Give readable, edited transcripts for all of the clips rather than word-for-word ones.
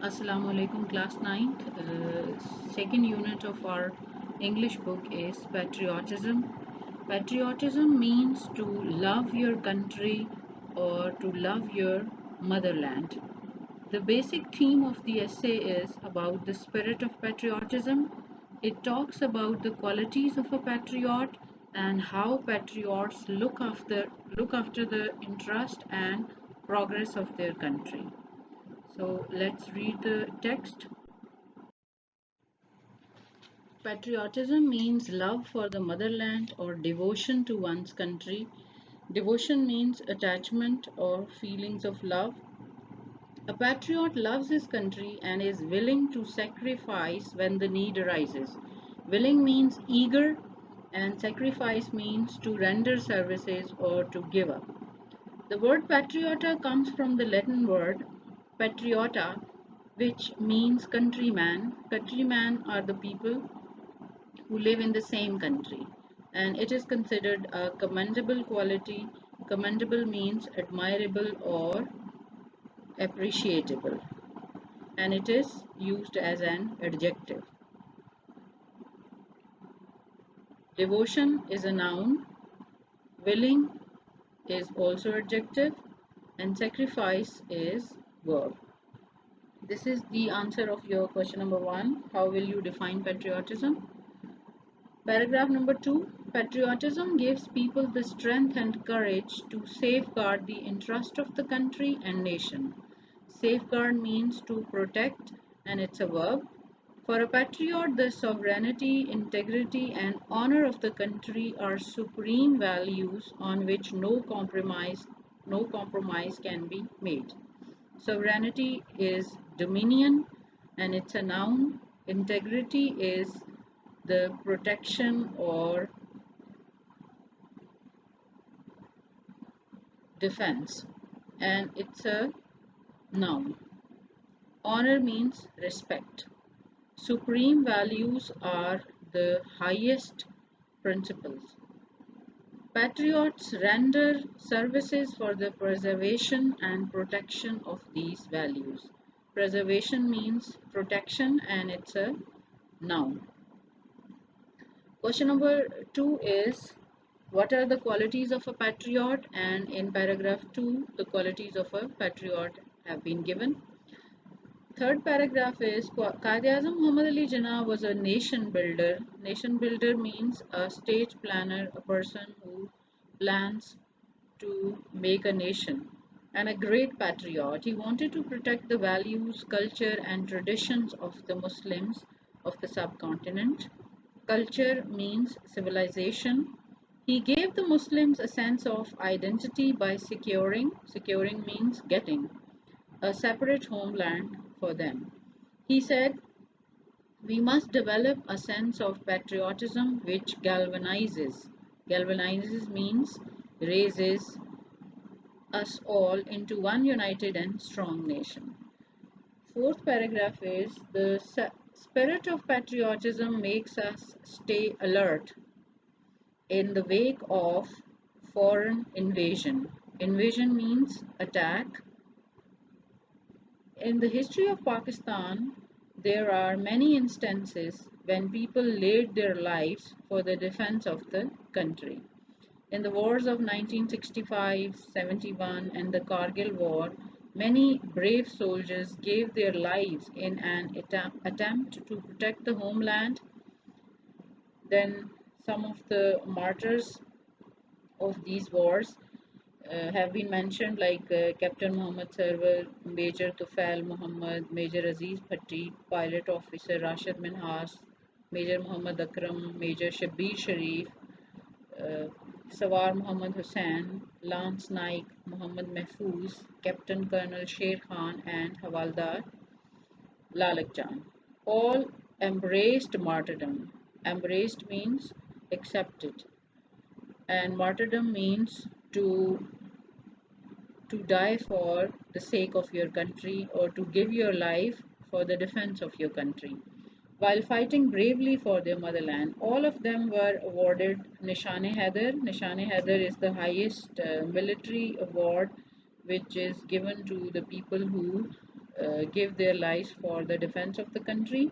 Assalamu alaikum, class 9th. Second unit of our English book is Patriotism. Patriotism means to love your country or to love your motherland. The basic theme of the essay is about the spirit of patriotism. It talks about the qualities of a patriot and how patriots look after the interest and progress of their country. So let's read the text. Patriotism means love for the motherland or devotion to one's country. Devotion means attachment or feelings of love. A patriot loves his country and is willing to sacrifice when the need arises. Willing means eager, and sacrifice means to render services or to give up. The word patriota comes from the Latin word patriota, which means countryman. Countrymen are the people who live in the same country, and it is considered a commendable quality. Commendable means admirable or appreciable, and it is used as an adjective. Devotion is a noun, willing is also adjective, and sacrifice is verb. This is the answer of your question number 1. How will you define patriotism? Paragraph number 2. Patriotism gives people the strength and courage to safeguard the interest of the country and nation. Safeguard means to protect, and it's a verb. For a patriot, the sovereignty, integrity, and honor of the country are supreme values on which no compromise can be made. Sovereignty is dominion, and it's a noun. Integrity is the protection or defense, and it's a noun. Honor means respect. Supreme values are the highest principles. Patriots render services for the preservation and protection of these values. Preservation means protection, and it's a noun. Question number 2 is, what are the qualities of a patriot? And in paragraph 2, the qualities of a patriot have been given. Third paragraph is, Quaid-e-Azam Muhammad Ali Jinnah was a nation builder. Nation builder means a state planner, a person who plans to make a nation, and a great patriot. He wanted to protect the values, culture, and traditions of the Muslims of the subcontinent. Culture means civilization. He gave the Muslims a sense of identity by securing means getting, a separate homeland for them. He said, we must develop a sense of patriotism which galvanizes. Galvanizes means raises us all into one united and strong nation. Fourth paragraph is, the spirit of patriotism makes us stay alert in the wake of foreign invasion. Invasion means attack. In the history of Pakistan, there are many instances when people laid their lives for the defense of the country. In the wars of 1965, 71, and the Kargil War, many brave soldiers gave their lives in an attempt to protect the homeland. Then some of the martyrs of these wars have been mentioned, like Captain Muhammad Sarwar, Major Tufail Muhammad, Major Aziz Bhatti, Pilot Officer Rashid Minhas, Major Muhammad Akram, Major Shabbir Sharif, uh, Sawar Muhammad Hussain, Lance Naik Muhammad Mahfuz, Captain Colonel Sher Khan, and Havaldar Lalak Jan. All embraced martyrdom. Embraced means accepted, and martyrdom means to die for the sake of your country or to give your life for the defense of your country. While fighting bravely for their motherland, all of them were awarded Nishan-e-Haider. Nishan-e-Haider is the highest military award which is given to the people who give their lives for the defense of the country.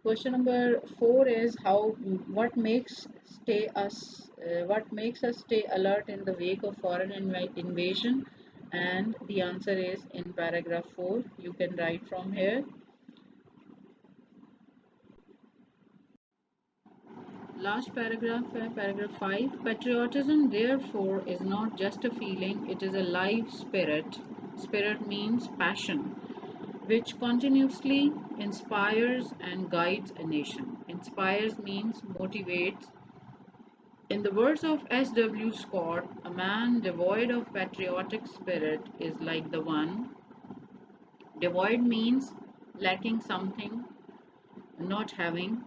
Question number 4 is what makes us stay alert in the wake of foreign invasion, and the answer is in paragraph 4. You can write from here. Last paragraph, paragraph 5. Patriotism, therefore, is not just a feeling, it is a live spirit. Spirit means passion, which continuously inspires and guides a nation. Inspires means motivates. In the words of S.W. Scott, a man devoid of patriotic spirit is like the one. Devoid means lacking something, not having.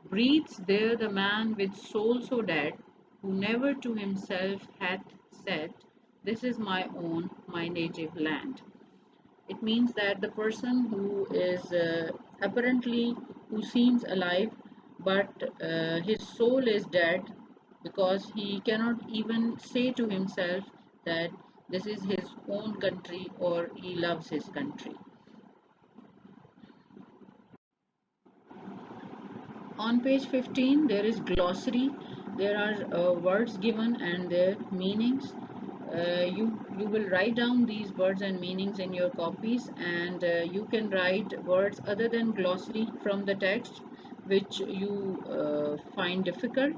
Breathes there the man with soul so dead, who never to himself hath said, "This is my own, my native land." It means that the person who is apparently, who seems alive, but his soul is dead, because he cannot even say to himself that this is his own country or he loves his country. On page 15 there is glossary. There are words given and their meanings. You will write down these words and meanings in your copies, and you can write words other than glossary from the text which you find difficult,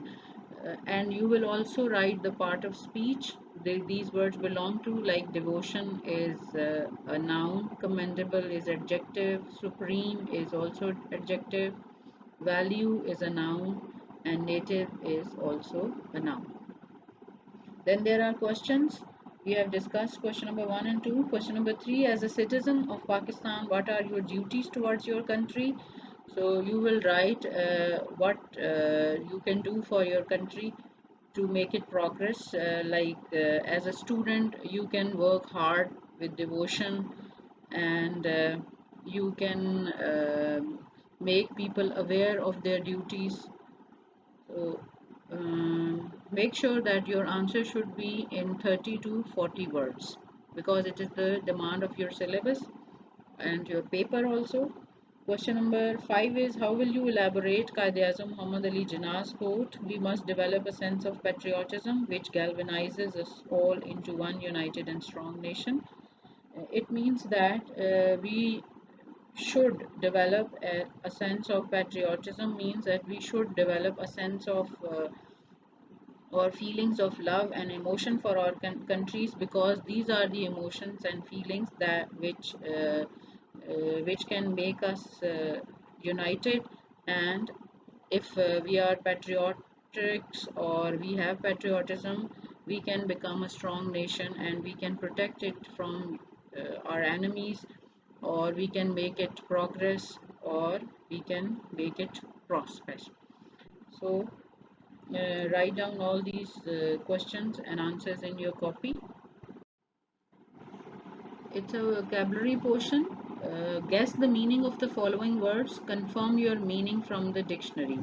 and you will also write the part of speech these words belong to, like devotion is a noun, commendable is adjective, supreme is also adjective, value is a noun, and native is also a noun. Then there are questions. We have discussed question number 1 and 2. Question number 3, as a citizen of Pakistan, what are your duties towards your country? So you will write what you can do for your country to make it progress. As a student, you can work hard with devotion, and you can make people aware of their duties. So make sure that your answer should be in 30 to 40 words, because it is the demand of your syllabus and your paper also. Question number 5 is, how will you elaborate Quaid-e-Azam Muhammad Ali Jinnah's quote, "We must develop a sense of patriotism which galvanizes us all into one united and strong nation"? It means that we should develop a sense of patriotism, means that we should develop a sense of or feelings of love and emotion for our countries, because these are the emotions and feelings that which can make us united. And if we are patriotics or we have patriotism, we can become a strong nation and we can protect it from our enemies, or we can make it progress, or we can make it prosper. So write down all these questions and answers in your copy. It's a vocabulary portion. Guess the meaning of the following words. Confirm your meaning from the dictionary.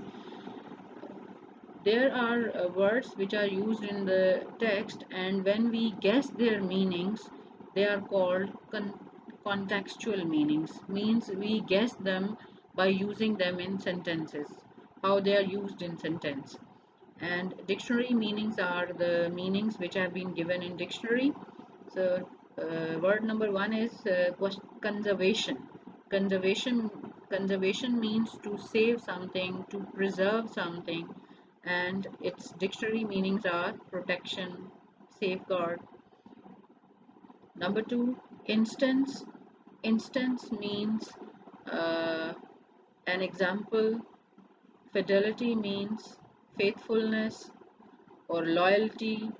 There are words which are used in the text, and when we guess their meanings, they are called contextual meanings. Means we guess them by using them in sentences, how they are used in sentence. And dictionary meanings are the meanings which have been given in dictionary. So word number 1 is conservation. Conservation means to save something, to preserve something, and its dictionary meanings are protection, safeguard. Number 2, instance. Instance means an example. Fidelity means faithfulness or loyalty.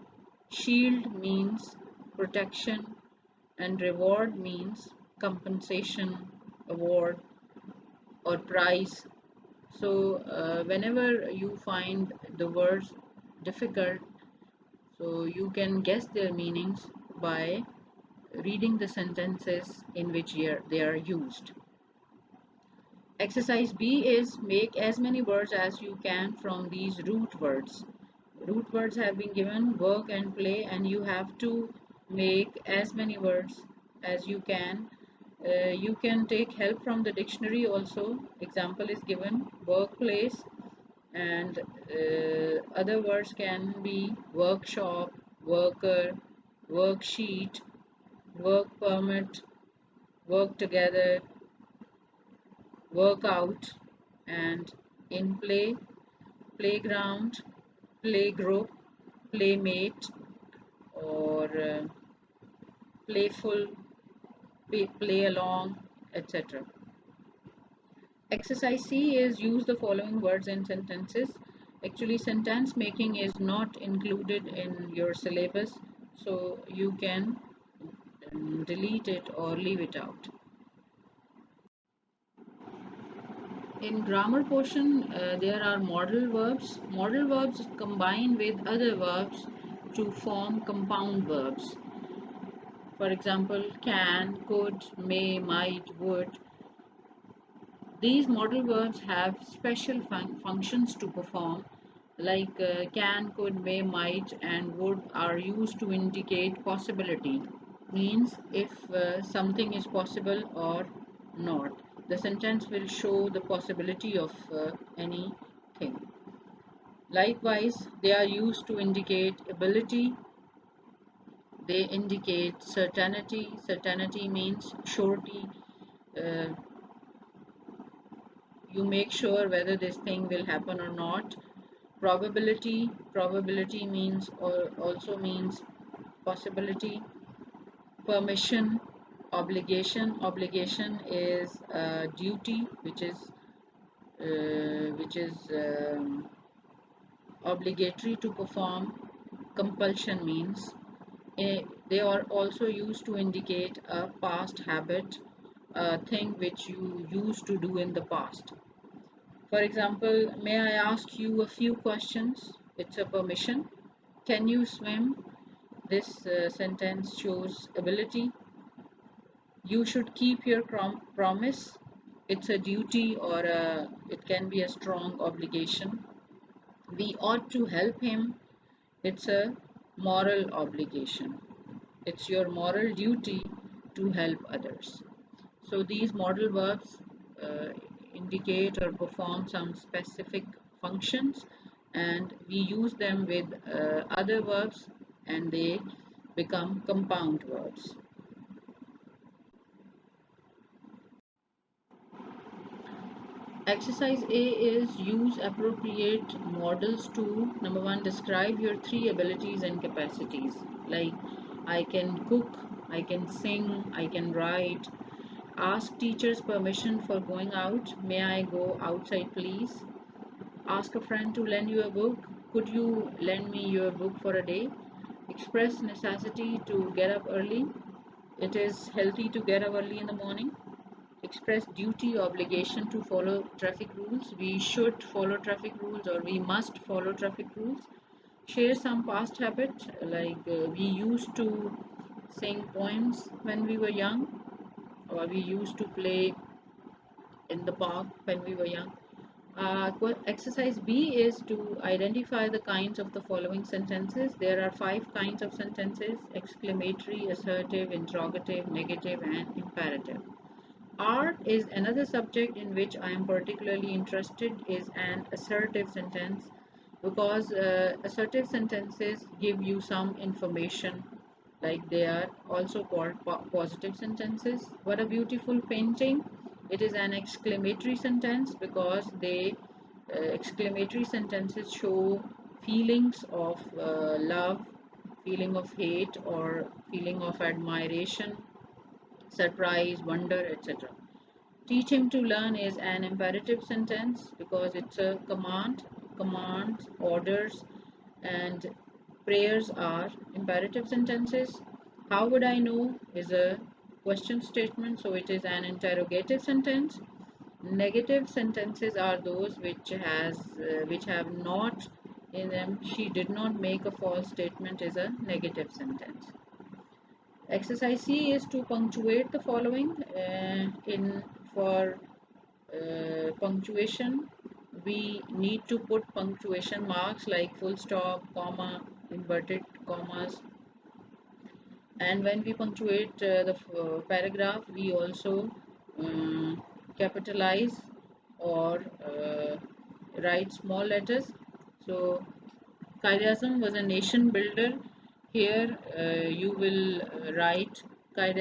Shield means protection, and reward means compensation, award, or prize. So whenever you find the words difficult, so you can guess their meanings by reading the sentences in which they are used. Exercise B is make as many words as you can from these root words. root words have been given, work and play, and you have to make as many words as you can. You can take help from the dictionary also. Example is given, workplace, and other words can be workshop, worker, worksheet, work permit, work together, workout, and in play, playground, playgroup, playmate, or playful, play along, etc. Exercise C is use the following words in sentences. Actually, sentence making is not included in your syllabus, so you can delete it or leave it out. In grammar portion, there are modal verbs. Modal verbs combine with other verbs to form compound verbs. For example, can, could, may, might, would. These modal verbs have special functions to perform, like can, could, may, might, and would are used to indicate possibility. Means if something is possible or not. The sentence will show the possibility of anything. Likewise, they are used to indicate ability. They indicate certainty. Certainty means surety. Uh, you make sure whether this thing will happen or not. Probability. Probability means also means possibility. Permission. Obligation. Obligation is a duty which is obligatory to perform. Compulsion means they are also used to indicate a past habit, a thing which you used to do in the past. For example, may I ask you a few questions? It's a permission. Can you swim? This sentence shows ability. You should keep your promise. It's a duty or it can be a strong obligation. We ought to help him. It's a moral obligation. It's your moral duty to help others. So these modal verbs uh, indicate or perform some specific functions, and we use them with other verbs, and they become compound verbs. Exercise A is use appropriate models to number one, describe your three abilities and capacities. Like I can cook, I can sing, I can write. Ask teacher's permission for going out. May I go outside, please? Ask a friend to lend you a book. Could you lend me your book for a day? Express necessity to get up early. It is healthy to get up early in the morning. Express duty, obligation to follow traffic rules. We should follow traffic rules or we must follow traffic rules. Share some past habit, like we used to sing poems when we were young, or we used to play in the park when we were young. Exercise B is to identify the kinds of the following sentences. There are 5 kinds of sentences: exclamatory, assertive, interrogative, negative, and imperative. Art is another subject in which I am particularly interested is an assertive sentence, because assertive sentences give you some information, like they are also called positive sentences. What a beautiful painting. It is an exclamatory sentence because they exclamatory sentences show feelings of love, feeling of hate, or feeling of admiration, surprise, wonder, etc. Teach him to learn is an imperative sentence because it's a command. Commands, orders, and prayers are imperative sentences. How would I know is a question statement, so it is an interrogative sentence. Negative sentences are those which have not in them. She did not make a false statement is a negative sentence. Exercise C is to punctuate the following. In for punctuation, we need to put punctuation marks like full stop, comma, inverted commas, and when we punctuate the paragraph, we also capitalize or write small letters. So Quaid was a nation builder. Here you will write Quaid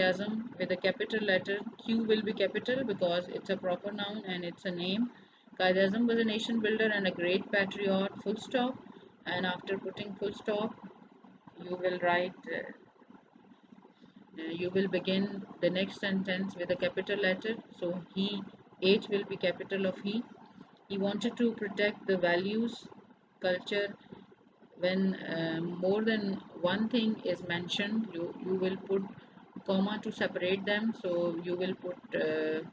with a capital letter. Q will be capital because it's a proper noun and it's a name. Quaid was a nation builder and a great patriot, full stop. And after putting full stop, you will write, you will begin the next sentence with a capital letter. So he, H will be capital of he. He wanted to protect the values, culture. When more than one thing is mentioned, you will put comma to separate them. So you will put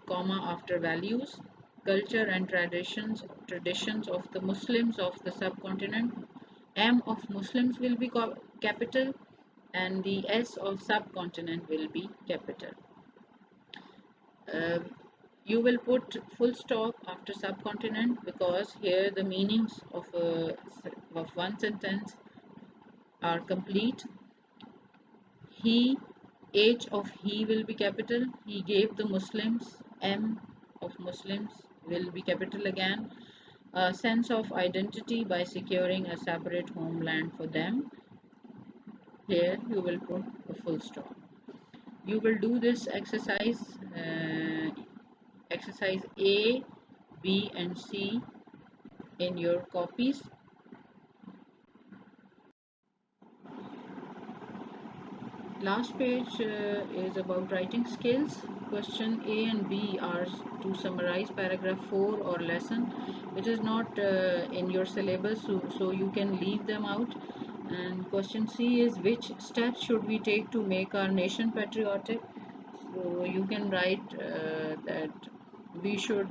comma after values, culture and traditions of the Muslims of the subcontinent. M of Muslims will be capital and the S of subcontinent will be capital. Uh, you will put full stop after subcontinent because here the meanings of one sentence are complete. He, H of he will be capital. He gave the Muslims. M of Muslims will be capital again. A sense of identity by securing a separate homeland for them. Here you will put a full stop. You will do this exercise A, B and C in your copies. Last page is about writing skills. Question A and B are to summarize paragraph 4 or lesson. It is not in your syllabus, so you can leave them out. And question C is which steps should we take to make our nation patriotic? So you can write that we should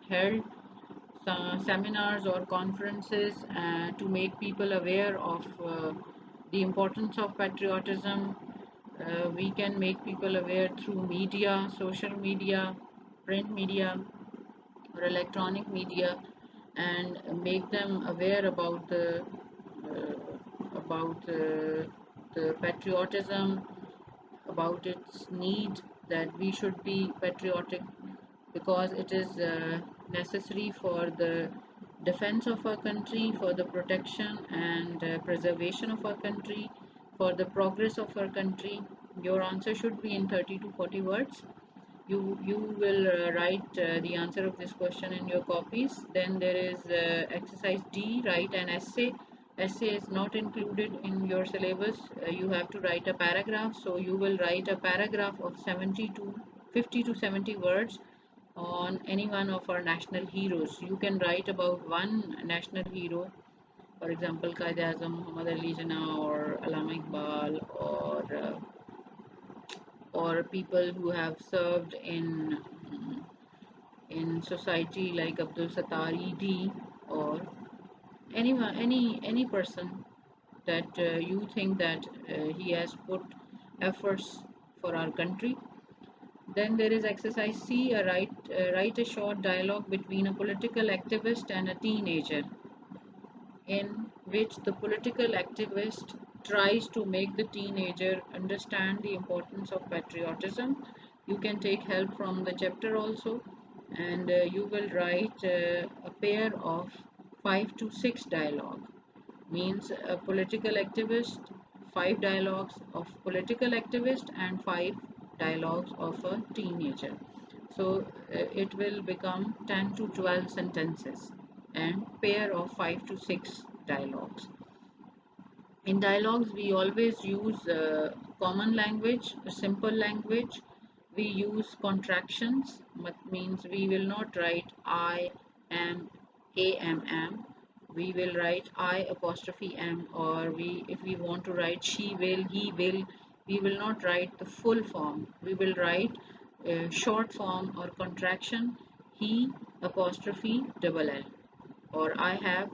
held seminars or conferences to make people aware of the importance of patriotism. We can make people aware through media, social media, print media, or electronic media, and make them aware about the patriotism, about its need that we should be patriotic because it is necessary for the defense of our country, for the protection and preservation of our country, for the progress of our country. Your answer should be in 30 to 40 words. You will write the answer of this question in your copies. Then there is exercise D, write an essay. Essay is not included in your syllabus. You have to write a paragraph, so you will write a paragraph of 70 to 50 to 70 words on any one of our national heroes. You can write about one national hero, for example, Quaid-e-Azam, Muhammad Ali Jinnah, or Allama Iqbal, or people who have served in society like Abdul Sattar ED, or any person that you think that he has put efforts for our country. Then there is exercise C, write a short dialogue between a political activist and a teenager, in which the political activist tries to make the teenager understand the importance of patriotism. You can take help from the chapter also, and you will write a pair of 5 to 6 dialogue. Means a political activist, 5 dialogues of political activist and 5 dialogues of a teenager. So it will become 10 to 12 sentences and pair of 5 to 6 dialogues. In dialogues, we always use common language, simple language. We use contractions, means we will not write I am, am. We will write I apostrophe am, or if we want to write she will, he will, we will not write the full form. We will write short form or contraction, he apostrophe double L, or I have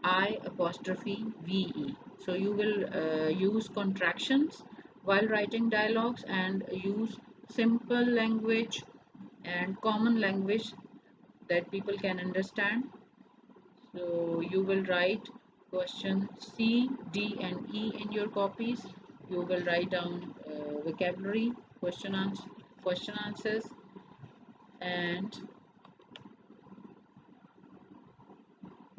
I apostrophe VE. So you will use contractions while writing dialogues and use simple language and common language that people can understand. So you will write question C, D and E in your copies. You will write down vocabulary, question answers, and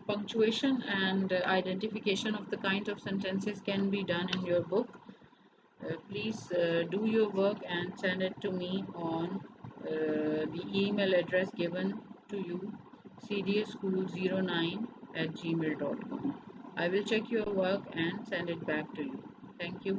punctuation and identification of the kind of sentences can be done in your book. Please do your work and send it to me on the email address given to you, cdschool09@gmail.com. I will check your work and send it back to you. Thank you.